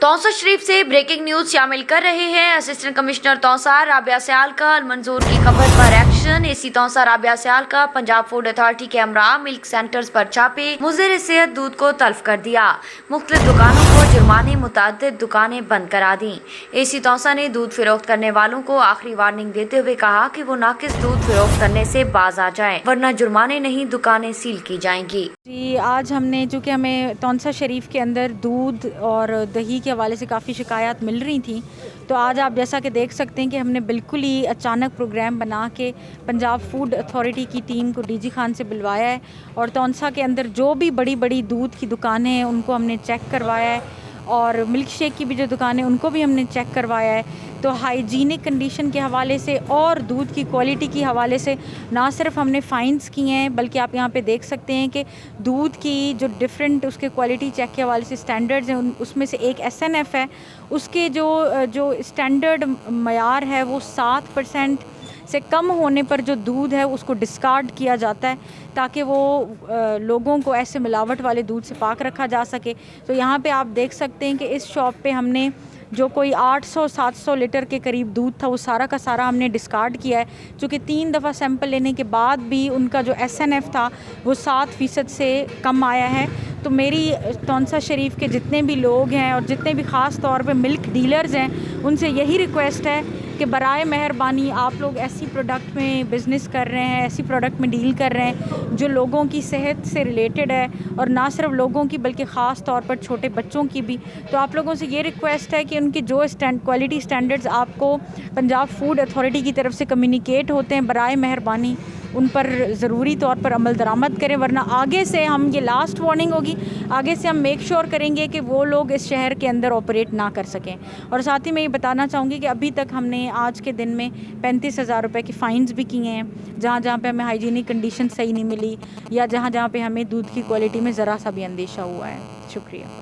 तौसा शरीफ से breaking news शामिल कर रहे हैं असिस्टेंट कमिश्नर तौसा राबिया सियाल का अलमंजूर की खबर पर एक्शन। एसी तौसा राबिया सियाल का पंजाब फूड अथॉरिटी के हमरा मिल्क सेंटर्स पर छापे, मुज़िर सेहत दूध को तल्फ कर दिया। मुख्तलिफ दुकानों को जुर्माने मुतादिद दुकानें बंद करा दी। एसी तौसा ने दूध फिरोख्त करने वालों को आखिरी वार्निंग देते हुए कहा कि वो नाकिस दूध फिरोख्त करने से बाज आ जाएं, वरना जुर्माने नहीं दुकानें सील की जाएंगी। जी, आज हमने चूँकि हमें तौसा शरीफ के अंदर दूध और दही के हवाले से काफ़ी शिकायत मिल रही थी, तो आज आप जैसा कि देख सकते हैं कि हमने बिल्कुल ही अचानक प्रोग्राम बना के पंजाब फूड अथॉरिटी की टीम को डीजी खान से बुलवाया है और तौसा के अंदर जो भी बड़ी बड़ी दूध की दुकानें हैं उनको हमने चेक करवाया है और मिल्क शेक की भी जो दुकानें उनको भी हमने चेक करवाया है। तो हाइजीनिक कंडीशन के हवाले से और दूध की क्वालिटी के हवाले से ना सिर्फ हमने फ़ाइन्स किए हैं, बल्कि आप यहाँ पे देख सकते हैं कि दूध की जो डिफरेंट उसके क्वालिटी चेक के हवाले से स्टैंडर्ड्स हैं, उसमें से एक SNF है, उसके जो स्टैंडर्ड मयार है वो 7% से कम होने पर जो दूध है उसको डिस्कार्ड किया जाता है ताकि वो लोगों को ऐसे मिलावट वाले दूध से पाक रखा जा सके। तो यहाँ पे आप देख सकते हैं कि इस शॉप पे हमने जो कोई 800-700 लीटर के करीब दूध था वो सारा का सारा हमने डिस्कार्ड किया है, चूँकि 3 दफ़ा सैंपल लेने के बाद भी उनका जो SNF था वो 7% से कम आया है। तो मेरी तौसा शरीफ के जितने भी लोग हैं और जितने भी ख़ास तौर पे मिल्क डीलर्स हैं उनसे यही रिक्वेस्ट है कि बराए मेहरबानी आप लोग ऐसी प्रोडक्ट में बिज़नेस कर रहे हैं, ऐसी प्रोडक्ट में डील कर रहे हैं जो लोगों की सेहत से रिलेटेड है और ना सिर्फ लोगों की बल्कि ख़ास तौर पर छोटे बच्चों की भी। तो आप लोगों से ये रिक्वेस्ट है कि उनके जो क्वालिटी स्टैंडर्ड्स आपको पंजाब फूड अथॉरिटी की तरफ से कम्युनिकेट होते हैं, बराए मेहरबानी उन पर ज़रूरी तौर पर अमल दरामद करें, वरना आगे से हम ये लास्ट वार्निंग होगी, आगे से हम मेक श्योर करेंगे कि वो लोग इस शहर के अंदर ऑपरेट ना कर सकें। और साथ ही मैं ये बताना चाहूँगी कि अभी तक हमने आज के दिन में 35,000 रुपये की फ़ाइन्स भी किए हैं जहाँ जहाँ पे हमें हाइजीनिक कंडीशन सही नहीं मिली या जहाँ जहाँ पे हमें दूध की क्वालिटी में ज़रा सा भी अंदेशा हुआ है। शुक्रिया।